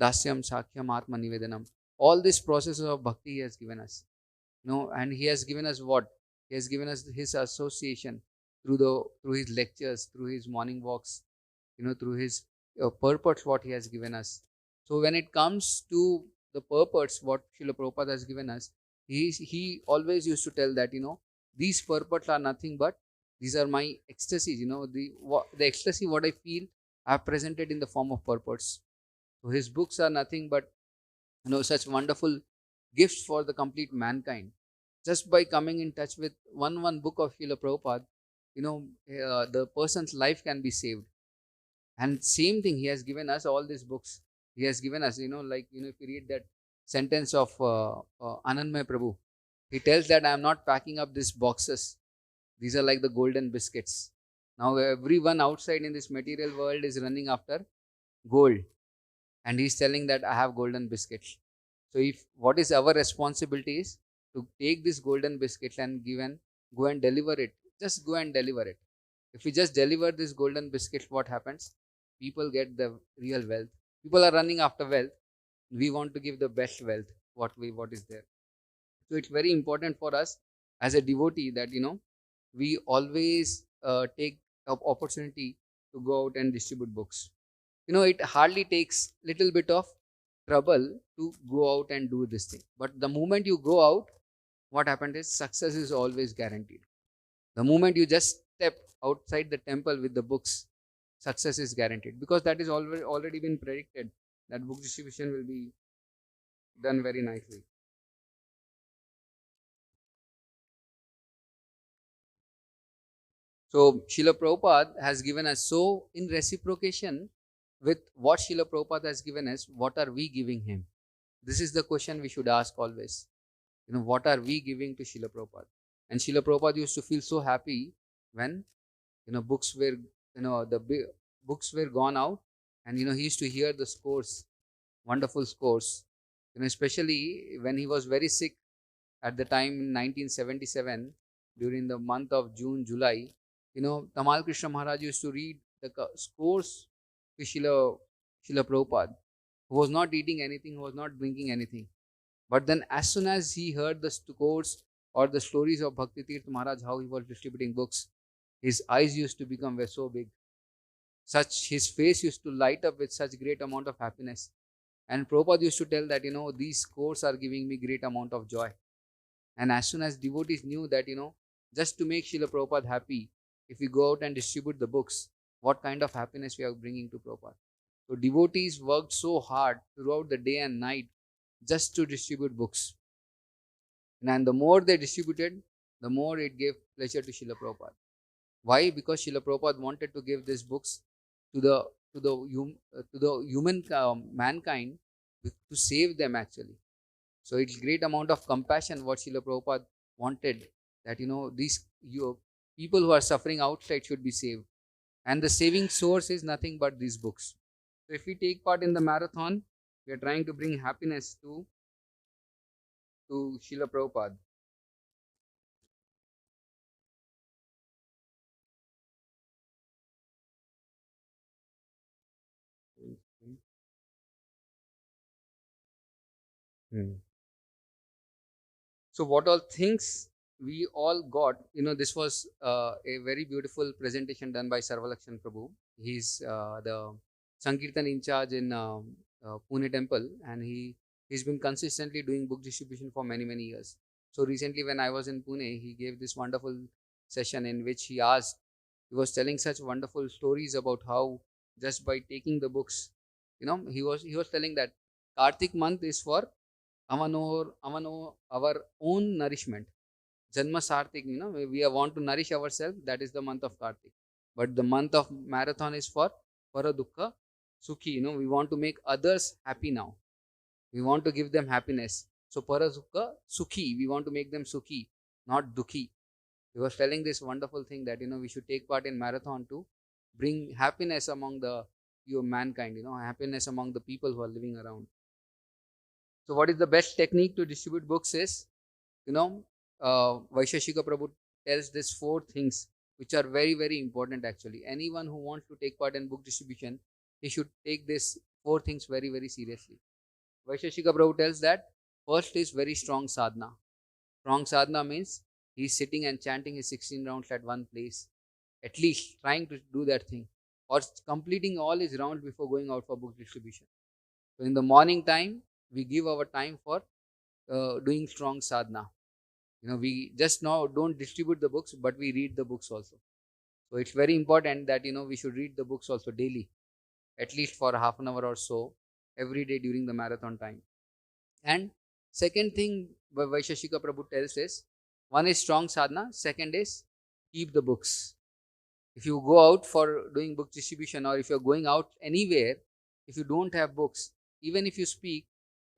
Dasyam, Sakhyam, Atma Nivedanam. All these processes of bhakti He has given us. And He has given us what? He has given us His association through His lectures, through His morning walks, through His purpose, what He has given us. So when it comes to the purpose, what Srila Prabhupada has given us, he always used to tell that, these purports are nothing but, these are my ecstasies, the ecstasy what I feel, I have presented in the form of purports. So his books are nothing but, such wonderful gifts for the complete mankind. Just by coming in touch with one book of Srila Prabhupada, the person's life can be saved. And same thing, He has given us all these books. He has given us, like, if you read that sentence of Anandmay Prabhu, he tells that I am not packing up these boxes. These are like the golden biscuits. Now everyone outside in this material world is running after gold, and he's telling that I have golden biscuits. So if what is our responsibility is to take this golden biscuits and go and deliver it. Just go and deliver it. If we just deliver this golden biscuits, what happens? People get the real wealth. People are running after wealth. We want to give the best wealth. What is there? So it's very important for us as a devotee that we always take up opportunity to go out and distribute books. It hardly takes little bit of trouble to go out and do this thing. But the moment you go out, what happened is success is always guaranteed. The moment you just step outside the temple with the books, success is guaranteed, because that is already been predicted that book distribution will be done very nicely. So Srila Prabhupada has given us, so in reciprocation with what Srila Prabhupada has given us, what are we giving him? This is the question we should ask always. What are we giving to Srila Prabhupada? And Srila Prabhupada used to feel so happy when, books were, books were gone out, and, he used to hear the scores, wonderful scores, especially when he was very sick at the time in 1977, during the month of June, July. Tamal Krishna Maharaj used to read the scores to Srila Prabhupada, who was not eating anything, who was not drinking anything. But then as soon as he heard the scores or the stories of Bhakti Tirtha Maharaj, how he was distributing books, his eyes used to become so big. His face used to light up with such great amount of happiness. And Prabhupada used to tell that, these scores are giving me great amount of joy. And as soon as devotees knew that, just to make Srila Prabhupada happy, if we go out and distribute the books, what kind of happiness we are bringing to Prabhupada. So devotees worked so hard throughout the day and night just to distribute books. And the more they distributed, the more it gave pleasure to Srila Prabhupada. Why? Because Srila Prabhupada wanted to give these books to the human mankind, to save them actually. So it's great amount of compassion what Srila Prabhupada wanted, that these people who are suffering outside should be saved. And the saving source is nothing but these books. So if we take part in the marathon, we are trying to bring happiness to Srila Prabhupada. Hmm. So what all things we all got, this was a very beautiful presentation done by Sarvalakshan Prabhu. He's the Sankirtan in charge in Pune temple, and he's been consistently doing book distribution for many years. So recently when I was in Pune, he gave this wonderful session in which he was telling such wonderful stories about how just by taking the books, he was telling that Kartik month is for our own nourishment. Janma Sartik, we want to nourish ourselves. That is the month of Kartik. But the month of marathon is for Paradukha Sukhi. We want to make others happy now. We want to give them happiness. So Paradukha Sukhi, we want to make them Sukhi, not Dukhi. He was telling this wonderful thing that we should take part in marathon to bring happiness among the mankind. Happiness among the people who are living around. So what is the best technique to distribute books is, Vaisheshika Prabhu tells these 4 things which are very important actually. Anyone who wants to take part in book distribution, he should take these 4 things very seriously. Vaisheshika Prabhu tells that first is very strong sadhana. Strong sadhana means he's sitting and chanting his 16 rounds at one place, at least trying to do that thing, or completing all his rounds before going out for book distribution. So in the morning time, we give our time for doing strong sadhana. We just now don't distribute the books, but we read the books also. So it's very important that we should read the books also daily, at least for half an hour or so every day during the marathon time. And second thing Vaisheshika Prabhu tells is, one is strong sadhana, second is keep the books. If you go out for doing book distribution, or if you're going out anywhere, if you don't have books, even if you speak,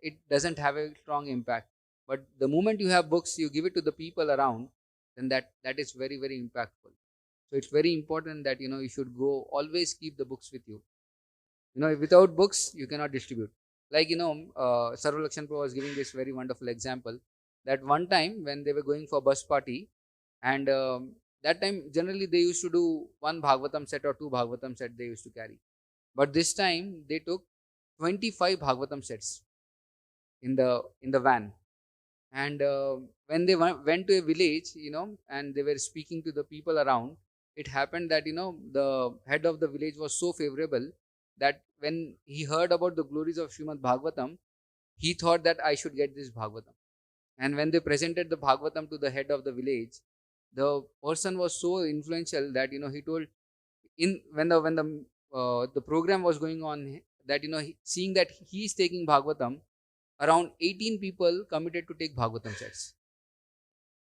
it doesn't have a strong impact. But the moment you have books, you give it to the people around, then that is very, very impactful. So it's very important that you should go, always keep the books with you. Without books you cannot distribute. Like Sarva Lakshan Pro was giving this very wonderful example, that one time when they were going for bus party, and that time generally they used to do one Bhagavatam set or two Bhagavatam set they used to carry. But this time they took 25 Bhagavatam sets in the van. And when they went to a village, and they were speaking to the people around, it happened that the head of the village was so favorable that when he heard about the glories of Srimad Bhagavatam, he thought that I should get this Bhagavatam. And when they presented the Bhagavatam to the head of the village, the person was so influential that he told, in when the program was going on, that seeing that he is taking Bhagavatam, around 18 people committed to take Bhagavatam sets.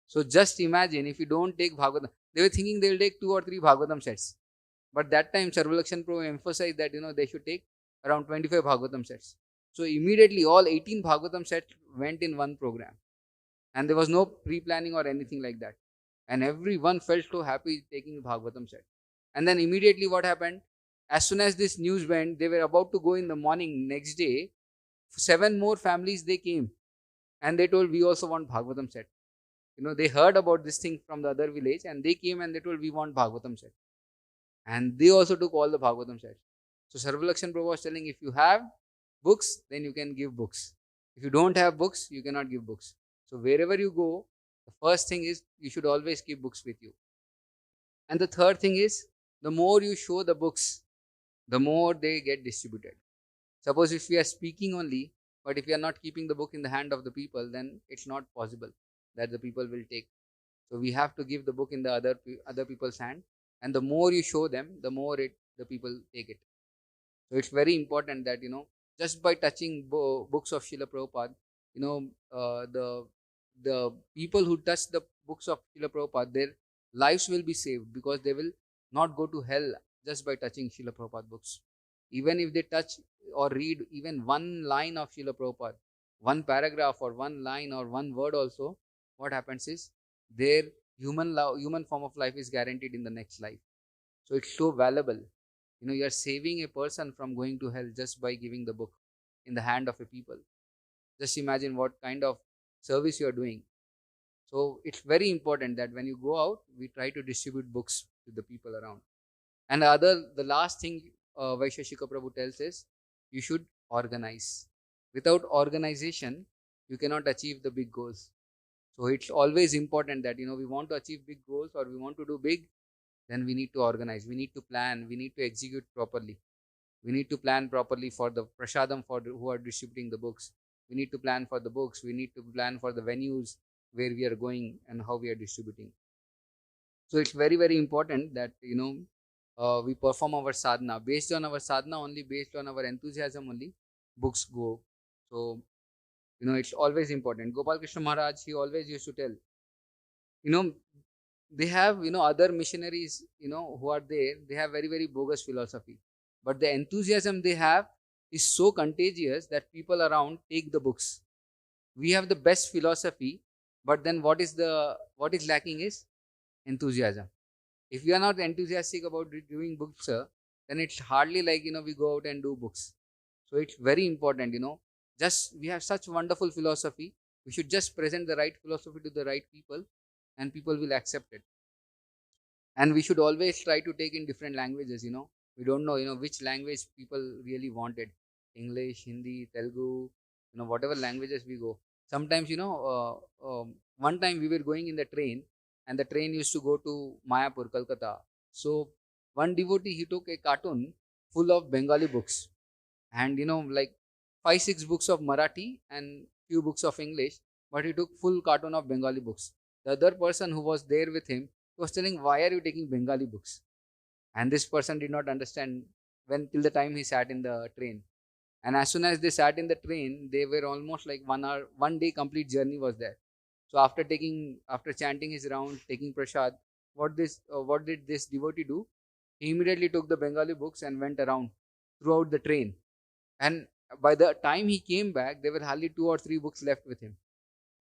So just imagine, if you don't take Bhagavatam, they were thinking they will take 2 or 3 Bhagavatam sets. But that time Sarva Lakshan Prabhu emphasized that they should take around 25 Bhagavatam sets. So immediately all 18 Bhagavatam sets went in one program. And there was no pre-planning or anything like that. And everyone felt so happy taking the Bhagavatam set. And then immediately what happened? As soon as this news went, they were about to go in the morning next day. 7 more families they came, and they told, we also want Bhagavatam set. They heard about this thing from the other village, and they came and they told, we want Bhagavatam set. And they also took all the Bhagavatam sets. So Sarva Lakshan Prabhu was telling, if you have books, then you can give books. If you don't have books, you cannot give books. So wherever you go, the first thing is you should always keep books with you. And the third thing is, the more you show the books, the more they get distributed. Suppose if we are speaking only, but if we are not keeping the book in the hand of the people, then it's not possible that the people will take. So we have to give the book in the other people's hand, and the more you show them, the more the people take it. So it's very important that just by touching books of Srila Prabhupada, the people who touch the books of Srila Prabhupada, their lives will be saved, because they will not go to hell just by touching Srila Prabhupada books. Even if they touch or read even one line of Srila Prabhupada, one paragraph or one line or one word also, what happens is their human form of life is guaranteed in the next life. So it's so valuable. You are saving a person from going to hell just by giving the book in the hand of a people. Just imagine what kind of service you are doing. So it's very important that when you go out, we try to distribute books to the people around. And the last thing Vaisheshika Prabhu tells is, you should organize. Without organization, you cannot achieve the big goals. So it's always important that we want to achieve big goals, or we want to do big, then we need to organize, we need to plan, we need to execute properly. We need to plan properly for the prasadam for who are distributing the books. We need to plan for the books, we need to plan for the venues where we are going and how we are distributing. So it's very, very important that we perform our sadhana. Based on our sadhana only, based on our enthusiasm only, books go. So it's always important. Gopal Krishna Maharaj, he always used to tell, they have other missionaries who are there, they have very, very bogus philosophy, but the enthusiasm they have is so contagious that people around take the books. We have the best philosophy, but then what is lacking is enthusiasm. If we are not enthusiastic about doing books, then it's hardly like we go out and do books. So it's very important, just we have such wonderful philosophy, we should just present the right philosophy to the right people, and people will accept it. And we should always try to take in different languages. We don't know which language people really wanted. English, Hindi, Telugu, whatever languages we go. Sometimes one time we were going in the train, and the train used to go to Mayapur, Kolkata. So one devotee, he took a carton full of Bengali books, and like 5-6 books of Marathi and few books of English, but he took full carton of Bengali books. The other person who was there with him was telling, why are you taking Bengali books? And this person did not understand till the time he sat in the train. And as soon as they sat in the train, they were almost like 1 hour, 1 day complete journey was there. So after chanting his round, taking prasad, what did this devotee do? He immediately took the Bengali books and went around throughout the train. And by the time he came back, there were hardly 2 or 3 books left with him.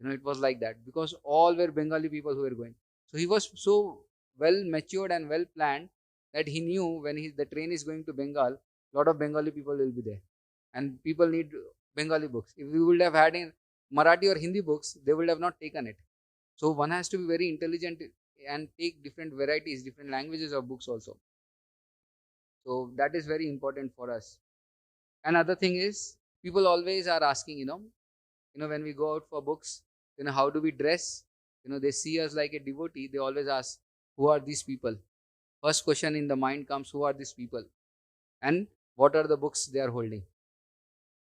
It was like that because all were Bengali people who were going. So he was so well matured and well planned that he knew when the train is going to Bengal, a lot of Bengali people will be there, and people need Bengali books. If we would have had in Marathi or Hindi books, they would have not taken it. So one has to be very intelligent and take different varieties, different languages of books also. So that is very important for us. Another thing is people always are asking, when we go out for books, how do we dress? They see us like a devotee. They always ask, who are these people? First question in the mind comes, who are these people? And what are the books they are holding?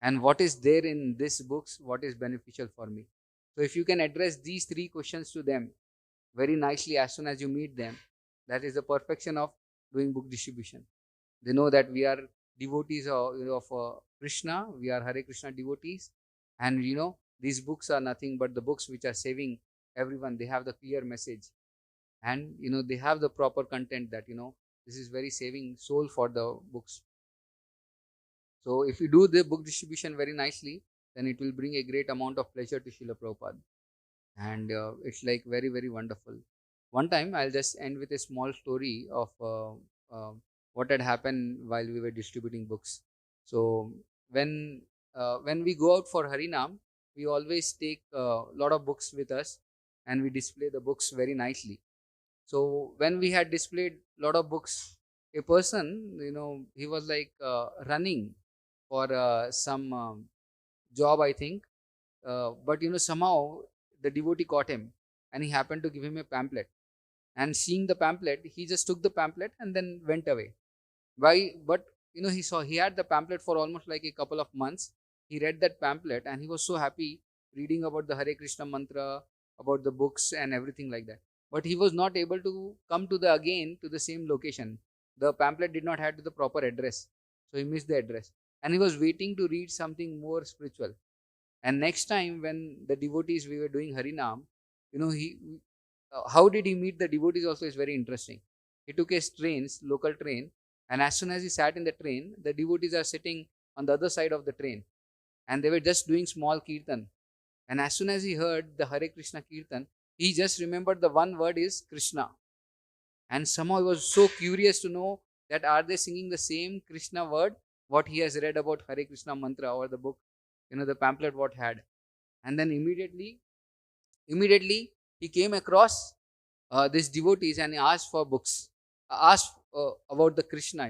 And what is there in these books? What is beneficial for me? So if you can address these 3 questions to them very nicely as soon as you meet them, that is the perfection of doing book distribution. They know that we are devotees of Krishna. We are Hare Krishna devotees. And these books are nothing but the books which are saving everyone. They have the clear message. And they have the proper content that this is very saving soul for the books. So if you do the book distribution very nicely, then it will bring a great amount of pleasure to Srila Prabhupada. And it's like very, very wonderful. One time, I'll just end with a small story of what had happened while we were distributing books. So when we go out for Harinam, we always take a lot of books with us and we display the books very nicely. So when we had displayed a lot of books, a person, he was like running for some job, I think. But somehow the devotee caught him and he happened to give him a pamphlet. And seeing the pamphlet, he just took the pamphlet and then went away. Why? But he had the pamphlet for almost like a couple of months. He read that pamphlet and he was so happy reading about the Hare Krishna mantra, about the books and everything like that. But he was not able to come to the same location. The pamphlet did not have the proper address. So he missed the address. And he was waiting to read something more spiritual. And next time when the devotees, we were doing Harinam, how did he meet the devotees also is very interesting. He took a local train, and as soon as he sat in the train, the devotees are sitting on the other side of the train. And they were just doing small kirtan. And as soon as he heard the Hare Krishna kirtan, he just remembered the one word is Krishna. And somehow he was so curious to know that are they singing the same Krishna word, what he has read about Hare Krishna mantra or the book, the pamphlet what had. And then immediately he came across these devotees and he asked for books, asked about the Krishna,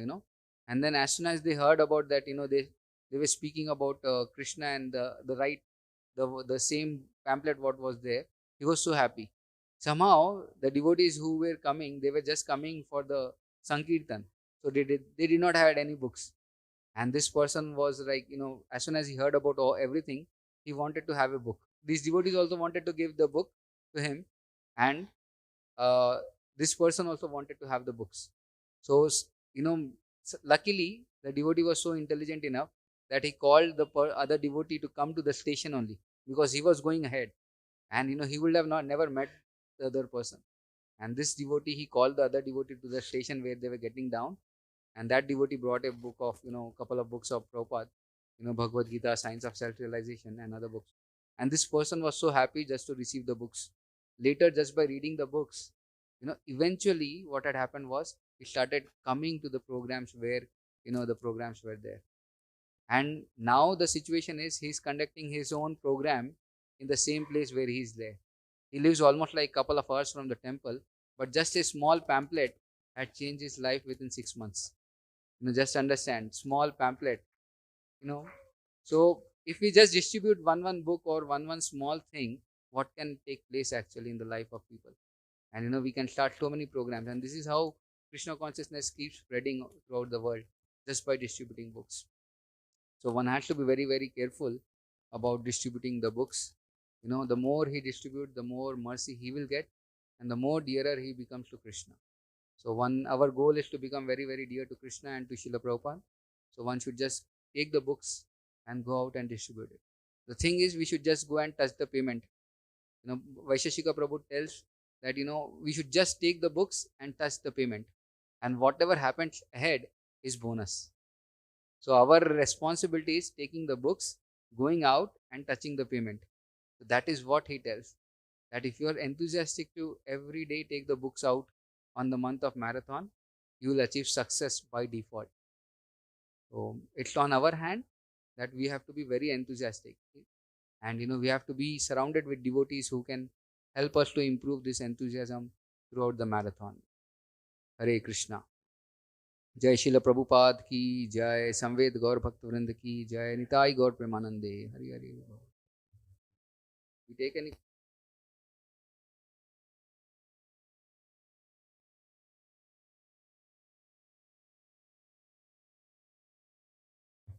and then as soon as they heard about that, they were speaking about Krishna and the same pamphlet what was there. He was so happy. Somehow the devotees who were coming, they were just coming for the Sankirtan, so they did not have any books. And this person was like, as soon as he heard about everything, he wanted to have a book. These devotees also wanted to give the book to him, and this person also wanted to have the books. So, luckily, the devotee was so intelligent enough that he called the other devotee to come to the station only, because he was going ahead. And, he would have never met the other person. And this devotee, he called the other devotee to the station where they were getting down. And that devotee brought a book of, couple of books of Prabhupada, Bhagavad Gita, Science of Self-Realization and other books. And this person was so happy just to receive the books. Later, just by reading the books, eventually what had happened was he started coming to the programs where, the programs were there. And now the situation is he's conducting his own program in the same place where he's there. He lives almost like a couple of hours from the temple, but just a small pamphlet had changed his life within 6 months. Just understand, small pamphlet, So if we just distribute one book or one small thing, what can take place actually in the life of people? And we can start so many programs. And this is how Krishna consciousness keeps spreading throughout the world, just by distributing books. So one has to be very, very careful about distributing the books. The more he distributes, the more mercy he will get, and the more dearer he becomes to Krishna. So our goal is to become very, very dear to Krishna and to Srila Prabhupada. So one should just take the books and go out and distribute it. The thing is, we should just go and touch the payment. Vaisheshika Prabhu tells that, we should just take the books and touch the payment. And whatever happens ahead is bonus. So our responsibility is taking the books, going out and touching the payment. So that is what he tells, that if you are enthusiastic to every day take the books out on the month of marathon, you will achieve success by default. So it's on our hand that we have to be very enthusiastic, and we have to be surrounded with devotees who can help us to improve this enthusiasm throughout the marathon. Hare Krishna. जय शिल प्रभुपाद की जय, संवेद गौर भक्त वृंद की जय, निताई गौर प्रेमानंदे, Hari Hari. We take any.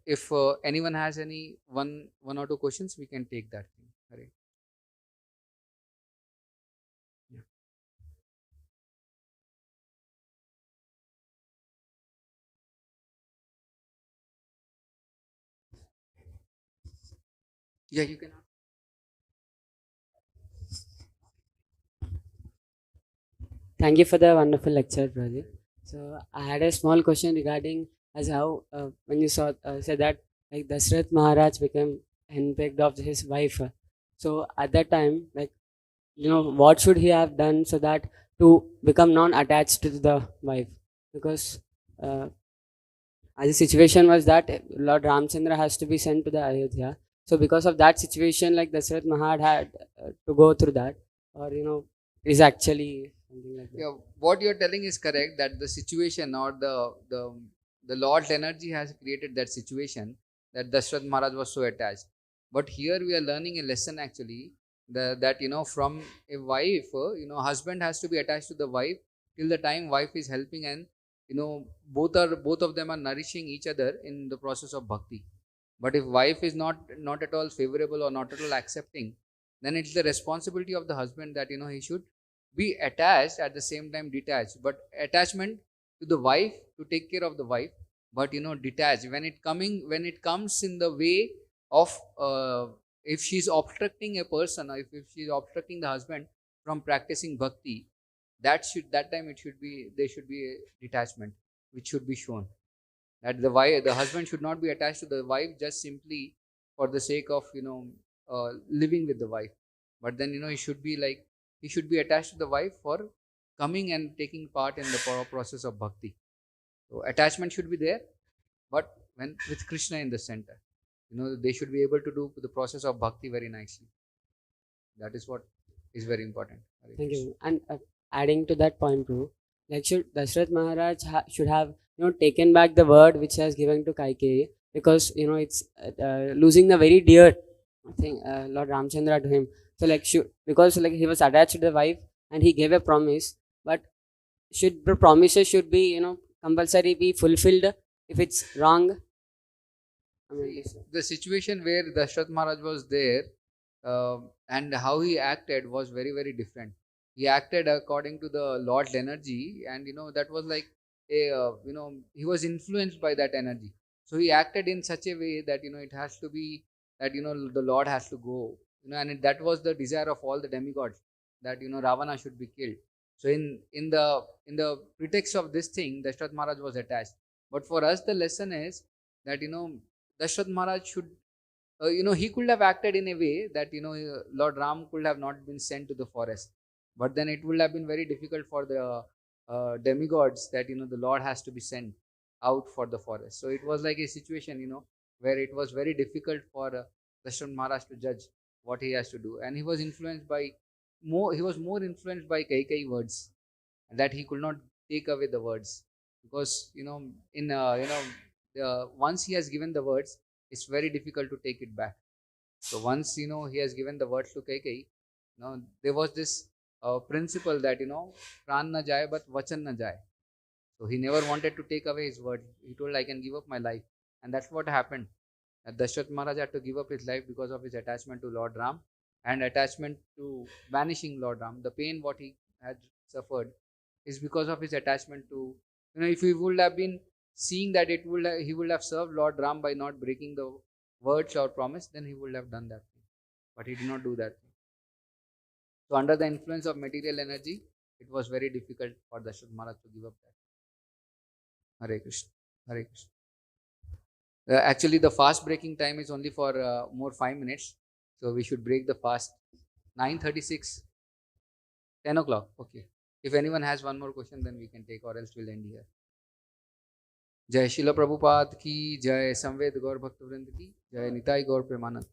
If anyone has any one or two questions, we can take that thing. Hare. Yeah. Yeah, you can ask. Thank you for the wonderful lecture, brother. So I had a small question regarding as how when you saw said that like Dashrath Maharaj became handpicked of his wife. So at that time, like what should he have done so that to become non-attached to the wife? Because as the situation was that Lord Ramchandra has to be sent to the Ayodhya. So because of that situation, like Dashrath Maharaj had to go through that, or is actually something like that. Yeah, what you're telling is correct, that the situation or the Lord's energy has created that situation, that Dashrath Maharaj was so attached. But here we are learning a lesson actually, that from a wife, husband has to be attached to the wife till the time wife is helping, and both of them are nourishing each other in the process of bhakti. But if wife is not at all favorable or not at all accepting, then it's the responsibility of the husband that he should be attached, at the same time detached, but attachment to the wife to take care of the wife, but detached when it comes in the way of if she's obstructing a person, or if she's obstructing the husband from practicing bhakti, that time it should be there should be a detachment which should be shown, that the husband should not be attached to the wife just simply for the sake of living with the wife, but then he should be attached to the wife for coming and taking part in the process of bhakti. So attachment should be there, but when with Krishna in the center, they should be able to do the process of bhakti very nicely. That is what is very important. Hare Thank Krishna. you. And adding to that point, Prabhu, like should Dashrath Maharaj should have taken back the word which he has given to Kaikeyi, because it's losing the very dear thing, Lord Ramchandra to him. So like should, because like he was attached to the wife and he gave a promise, but should the promises should be compulsory be fulfilled if it's wrong? I mean, The situation where Dashrath Maharaj was there, and how he acted was very, very different. He acted according to the Lord's energy, and that was like he was influenced by that energy. So he acted in such a way that it has to be that the Lord has to go, and that was the desire of all the demigods, that Ravana should be killed. So in the pretext of this thing, Dashrath Maharaj was attached. But for us, the lesson is that Dashrath Maharaj should, he could have acted in a way that, Lord Ram could have not been sent to the forest. But then it would have been very difficult for the demigods that, the Lord has to be sent out for the forest. So it was like a situation, where it was very difficult for Dashrath Maharaj to judge what he has to do. And he was more influenced by Kaikai words, that he could not take away the words, because in once he has given the words, it's very difficult to take it back. So once he has given the words to Kaikai, there was this principle that pran na jaye but vachan na jaye. So he never wanted to take away his word. He told, I can give up my life, and that's what happened. Dashrath Maharaj had to give up his life because of his attachment to Lord Ram and attachment to vanishing Lord Ram. The pain what he had suffered is because of his attachment to, if he would have been seeing that he would have served Lord Ram by not breaking the words or promise, then he would have done that thing. But he did not do that thing. So under the influence of material energy, it was very difficult for Dashrath Maharaj to give up that. Hare Krishna. Hare Krishna. Actually, the fast breaking time is only for more 5 minutes. So we should break the fast. 9:36, 10 o'clock. Okay. If anyone has one more question, then we can take, or else we'll end here. जय शिला प्रभुपाद की जय, संवेद गौर भक्त वृंद की जय, निताई गौर प्रेमानंद।